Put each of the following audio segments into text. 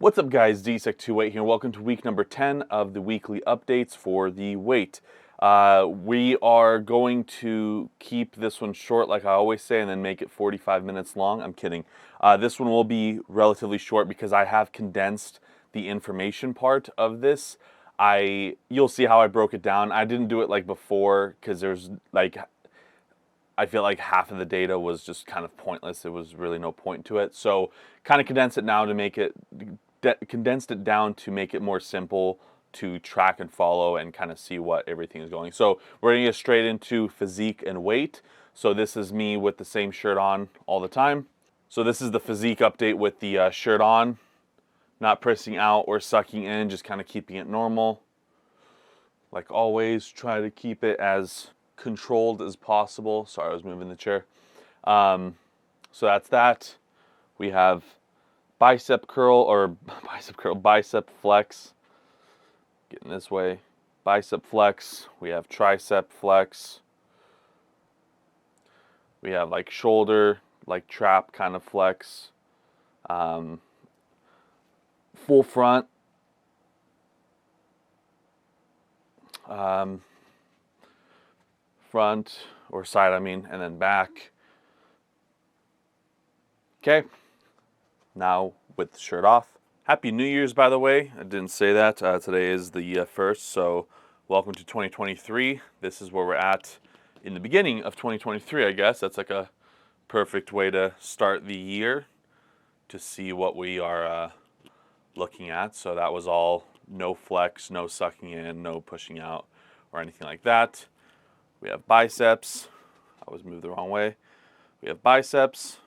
What's up guys, DSEC28 here. Welcome to week number 10 of the weekly updates for the weight. We are going to keep this one short like I always say and then make it 45 minutes long. I'm kidding. This one will be relatively short because I have condensed the information part of this. You'll see how I broke it down. I didn't do it like before because there's like, I feel like half of the data was just kind of pointless. There was really no point to it. So kind of condensed it now to make it condensed it down to make it more simple to track and follow and kind of see what everything is going. So we're going to get straight into physique and weight. So this is me with the same shirt on all the time. So this is the physique update with the shirt on, not pressing out or sucking in, just kind of keeping it normal. Like always, try to keep it as controlled as possible. Sorry, I was moving the chair. So that's that. We have bicep flex, getting this way, bicep flex, we have tricep flex, we have like shoulder, like trap kind of flex, full front, front or side I mean, and then back. Okay. Now with the shirt off. Happy New Year's, by the way. I didn't say that. Today is the 1st, so welcome to 2023. This is where we're at in the beginning of 2023, I guess. That's like a perfect way to start the year to see what we are looking at. So that was all no flex, no sucking in, no pushing out or anything like that. We have biceps. I was moved the wrong way. We have biceps.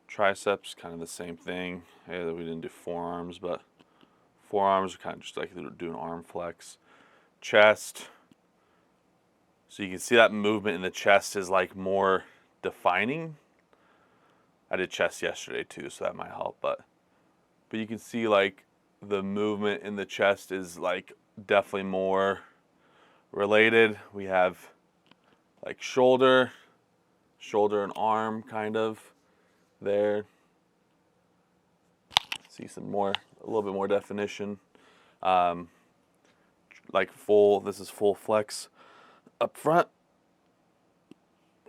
Triceps, kind of the same thing. Hey, we didn't do forearms, but forearms are kind of just like doing arm flex. Chest. So you can see that movement in the chest is like more defining. I did chest yesterday too, so that might help. But you can see like the movement in the chest is like definitely more related. We have like shoulder and arm kind of there. See some more, a little bit more definition. Like this is full flex up front.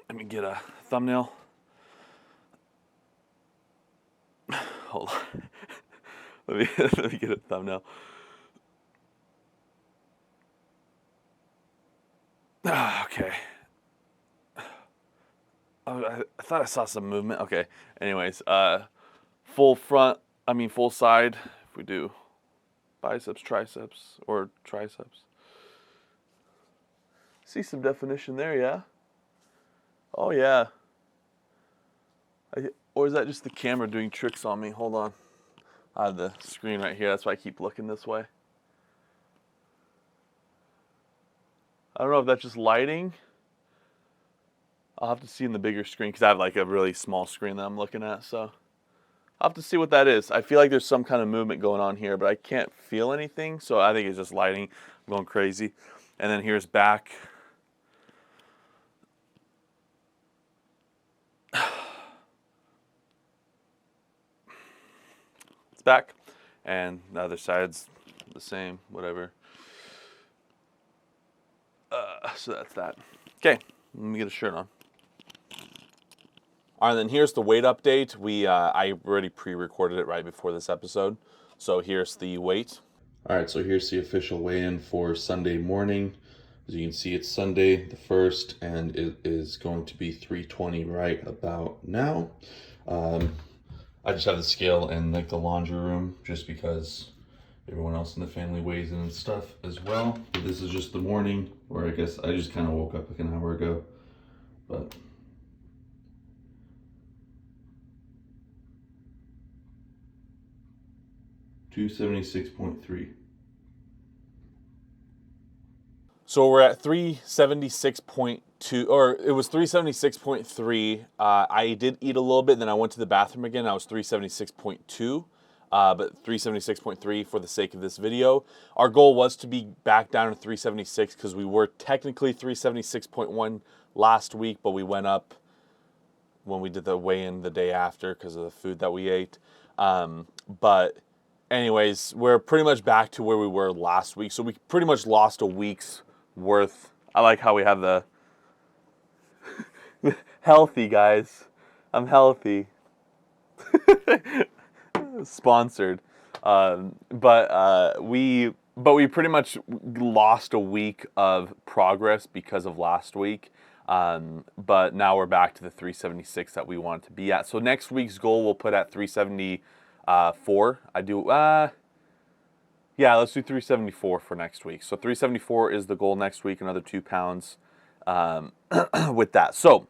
Let me get a thumbnail. Hold on. let me get a thumbnail. Okay. I thought I saw some movement. Okay. Anyways, full side. If we do biceps, triceps, or triceps. See some definition there, yeah? Oh, yeah. Or is that just the camera doing tricks on me? Hold on. I have the screen right here. That's why I keep looking this way. I don't know if that's just lighting. I'll have to see in the bigger screen because I have like a really small screen that I'm looking at. So I'll have to see what that is. I feel like there's some kind of movement going on here, but I can't feel anything. So I think it's just lighting. I'm going crazy. And then here's back. It's back. And the other side's the same, whatever. So that's that. Okay, let me get a shirt on. All right, then here's the weight update. I already pre-recorded it right before this episode. So here's the weight. All right, so here's the official weigh-in for Sunday morning. As you can see, it's Sunday the 1st, and it is going to be 3:20 right about now. I just have the scale in like the laundry room just because everyone else in the family weighs in and stuff as well. But this is just the morning, or I guess I just kind of woke up like an hour ago. But 276.3. So we're at 376.2, or it was 376.3. I did eat a little bit, then I went to the bathroom again. I was 376.2, but 376.3 for the sake of this video. Our goal was to be back down to 376 because we were technically 376.1 last week, but we went up when we did the weigh-in the day after because of the food that we ate. But anyways, we're pretty much back to where we were last week. So we pretty much lost a week's worth. I like how we have the healthy, guys. I'm healthy. Sponsored. But we pretty much lost a week of progress because of last week. But now we're back to the 376 that we wanted to be at. So next week's goal we'll put at 374. Yeah, let's do 374 for next week. So 374 is the goal next week, another 2 pounds with that. So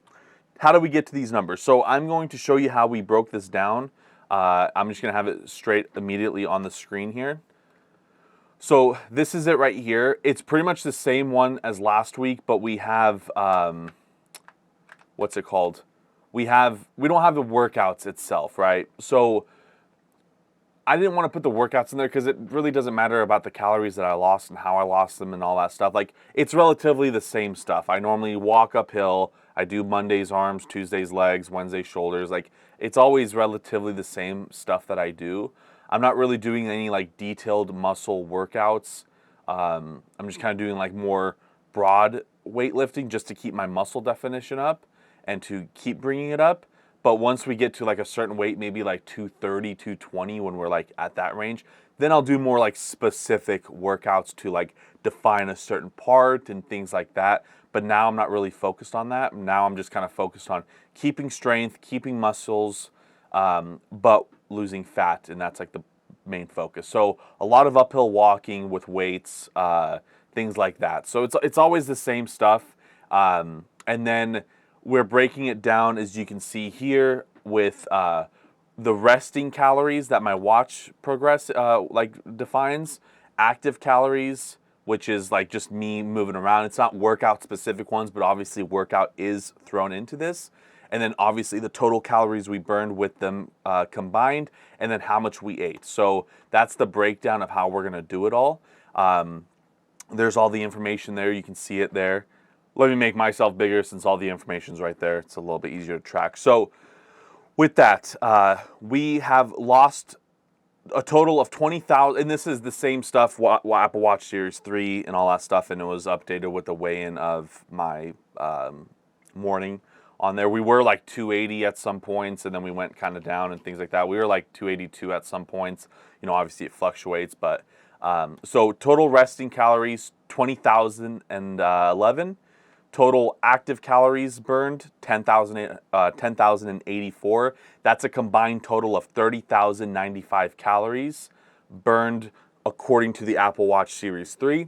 how do we get to these numbers? So I'm going to show you how we broke this down. I'm just going to have it straight immediately on the screen here. So this is it right here. It's pretty much the same one as last week, but we have, what's it called? We don't have the workouts itself, right? So I didn't want to put the workouts in there because it really doesn't matter about the calories that I lost and how I lost them and all that stuff. Like, it's relatively the same stuff. I normally walk uphill. I do Mondays arms, Tuesdays legs, Wednesdays shoulders. Like, it's always relatively the same stuff that I do. I'm not really doing any like detailed muscle workouts. I'm just kind of doing like more broad weightlifting just to keep my muscle definition up and to keep bringing it up. But once we get to like a certain weight, maybe like 230, 220, when we're like at that range, then I'll do more like specific workouts to like define a certain part and things like that. But now I'm not really focused on that. Now I'm just kind of focused on keeping strength, keeping muscles, but losing fat, and that's like the main focus. So a lot of uphill walking with weights, things like that. So it's always the same stuff. And then we're breaking it down, as you can see here, with the resting calories that my watch defines, active calories, which is like just me moving around. It's not workout specific ones, but obviously workout is thrown into this. And then obviously the total calories we burned with them combined, and then how much we ate. So that's the breakdown of how we're gonna do it all. There's all the information there. You can see it there. Let me make myself bigger since all the information's right there. It's a little bit easier to track. So with that, we have lost a total of 20,000, and this is the same stuff, Apple Watch Series 3 and all that stuff, and it was updated with the weigh-in of my morning on there. We were like 280 at some points, and then we went kind of down and things like that. We were like 282 at some points. You know, obviously it fluctuates, but so total resting calories, 20,011. Total active calories burned, 10,084. That's a combined total of 30,095 calories burned according to the Apple Watch Series 3.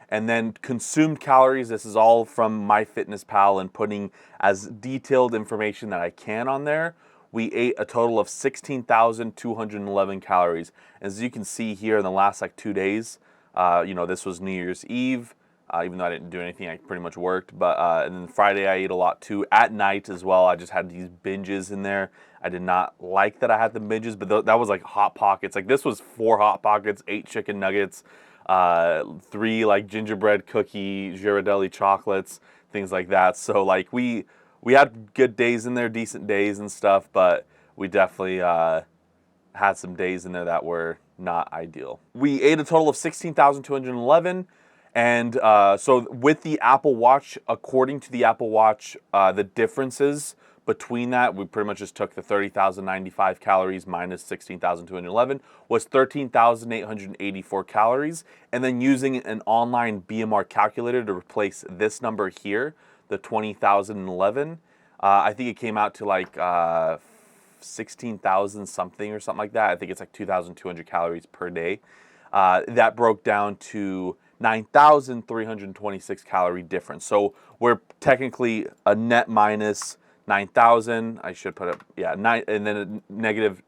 And then consumed calories, this is all from MyFitnessPal and putting as detailed information that I can on there. We ate a total of 16,211 calories. As you can see here in the last like 2 days, you know, this was New Year's Eve. Even though I didn't do anything, I pretty much worked. But and then Friday I ate a lot too. At night as well, I just had these binges in there. I did not like that I had the binges, but that was like Hot Pockets. Like this was 4 Hot Pockets, 8 chicken nuggets, 3 like gingerbread cookie, Ghirardelli chocolates, things like that. So like we had good days in there, decent days and stuff, but we definitely had some days in there that were not ideal. We ate a total of 16,211. And so with the Apple Watch, according to the Apple Watch, the differences between that, we pretty much just took the 30,095 calories minus 16,211 was 13,884 calories. And then using an online BMR calculator to replace this number here, the 20,011, I think it came out to like 16,000 something or something like that. I think it's like 2,200 calories per day. That broke down to 9,326 calorie difference. So we're technically a net minus 9,000. I should put it, yeah, 9, and then a negative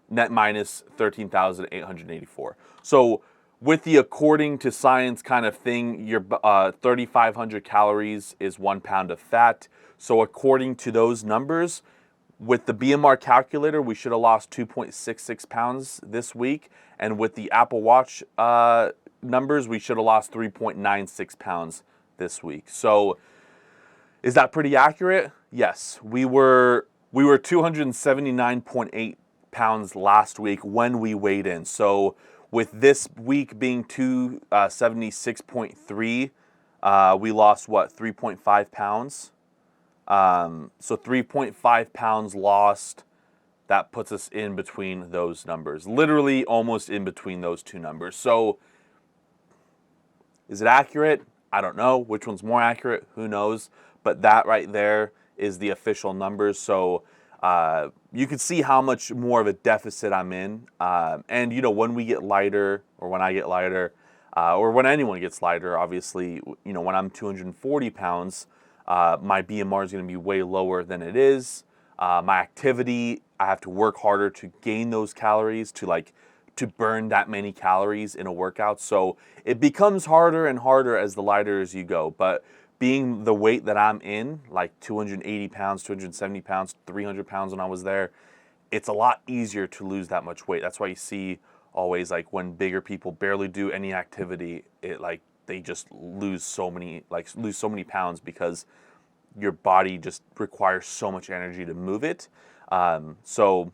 net minus 13,884. So with the according to science kind of thing, your 3,500 calories is 1 pound of fat. So according to those numbers, with the BMR calculator, we should have lost 2.66 pounds this week. And with the Apple Watch numbers, we should have lost 3.96 pounds this week. So Is that pretty accurate? Yes. We were 279.8 pounds last week when we weighed in. So with this week being 276.3, we lost what, 3.5 pounds? So 3.5 pounds lost. That puts us in between those numbers, literally almost in between those two numbers. So is it accurate? I don't know. Which one's more accurate? Who knows? But that right there is the official numbers. So you can see how much more of a deficit I'm in. And, you know, when we get lighter, or when I get lighter, or when anyone gets lighter, obviously, you know, when I'm 240 pounds, my BMR is going to be way lower than it is. My activity, I have to work harder to gain those calories, to burn that many calories in a workout. So it becomes harder and harder as the lighter as you go. But being the weight that I'm in, like 280 pounds, 270 pounds, 300 pounds when I was there, it's a lot easier to lose that much weight. That's why you see always, like, when bigger people barely do any activity, they just lose so many pounds, because your body just requires so much energy to move it. So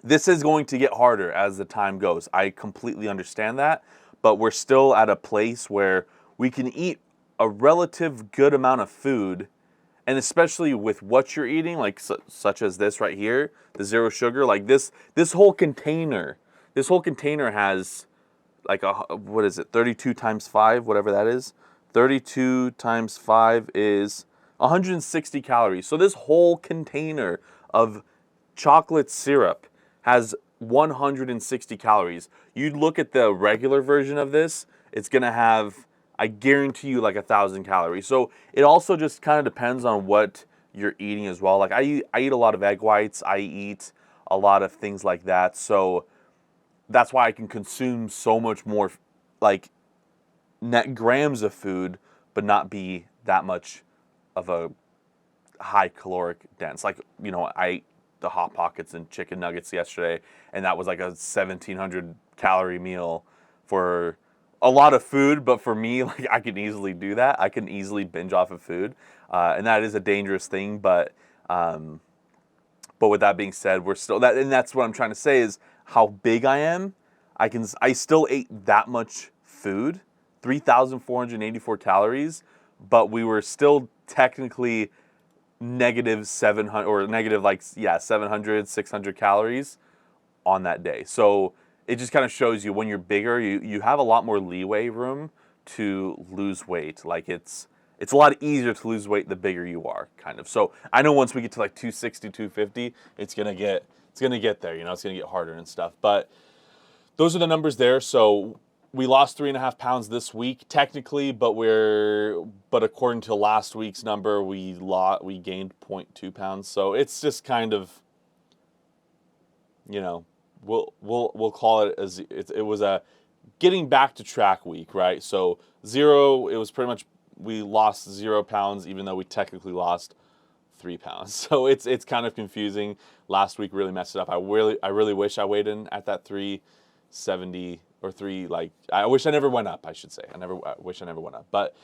this is going to get harder as the time goes. I completely understand that, but we're still at a place where we can eat a relative good amount of food, and especially with what you're eating, like such as this right here, the zero sugar, like this whole container. This whole container has like what is it, 32 times 5, whatever that is. 32 times 5 is 160 calories. So this whole container of chocolate syrup has 160 calories. You look at the regular version of this, it's gonna have, I guarantee you, like 1,000 calories. So it also just kind of depends on what you're eating as well. Like I eat a lot of egg whites, I eat a lot of things like that. So that's why I can consume so much more, like, net grams of food, but not be that much of a high caloric dense. Like, you know, I ate the Hot Pockets and chicken nuggets yesterday, and that was like a 1,700 calorie meal for a lot of food. But for me, like, I can easily do that. I can easily binge off of food, and that is a dangerous thing. But with that being said, we're still that, and that's what I'm trying to say is how big I am. I still ate that much food, 3,484 calories, but we were still technically negative 700, or negative, like, yeah, 700, 600 calories on that day. So it just kind of shows you, when you're bigger, you have a lot more leeway room to lose weight. Like, it's a lot easier to lose weight the bigger you are, kind of. So I know once we get to like 260, 250, it's gonna get there, you know, it's gonna get harder and stuff. But those are the numbers there. So we lost 3.5 pounds this week, technically, but according to last week's number, we gained 0.2 pounds. So it's just kind of, you know, we'll call it as it was a getting back to track week, right? So zero, it was pretty much, we lost 0 pounds, even though we technically lost 3 pounds. So it's kind of confusing. Last week really messed it up. I really wish I weighed in at that 370 or 3, like, I wish I never went up, I should say. I wish I never went up. But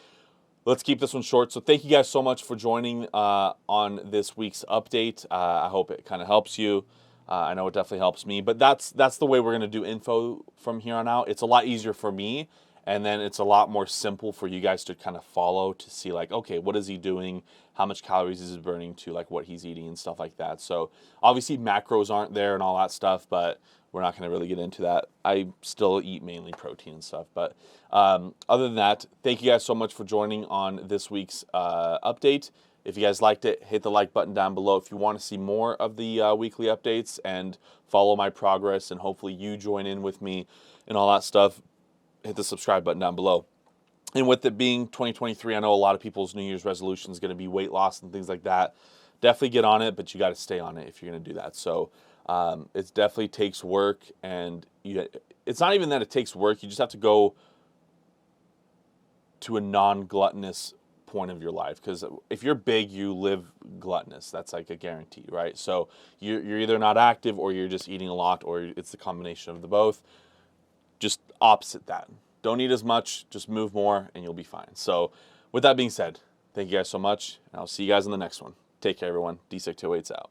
let's keep this one short. So thank you guys so much for joining on this week's update. I hope it kind of helps you. I know it definitely helps me. But that's the way we're going to do info from here on out. It's a lot easier for me, and then it's a lot more simple for you guys to kind of follow, to see, like, okay, what is he doing? How much calories is he burning, to like what he's eating and stuff like that. So obviously macros aren't there and all that stuff, but we're not going to really get into that. I still eat mainly protein and stuff. But other than that, thank you guys so much for joining on this week's update. If you guys liked it, hit the like button down below. If you want to see more of the weekly updates and follow my progress, and hopefully you join in with me and all that stuff, hit the subscribe button down below. And with it being 2023, I know a lot of people's New Year's resolution is going to be weight loss and things like that. Definitely get on it, but you got to stay on it if you're going to do that. So it definitely takes work, and it's not even that it takes work. You just have to go to a non-gluttonous point of your life, because if you're big, you live gluttonous. That's like a guarantee, right? So you're either not active, or you're just eating a lot, or it's the combination of the both. Just opposite that. Don't eat as much, just move more, and you'll be fine. So with that being said, Thank you guys so much, and I'll see you guys in the next one. Take care, everyone. D628's out.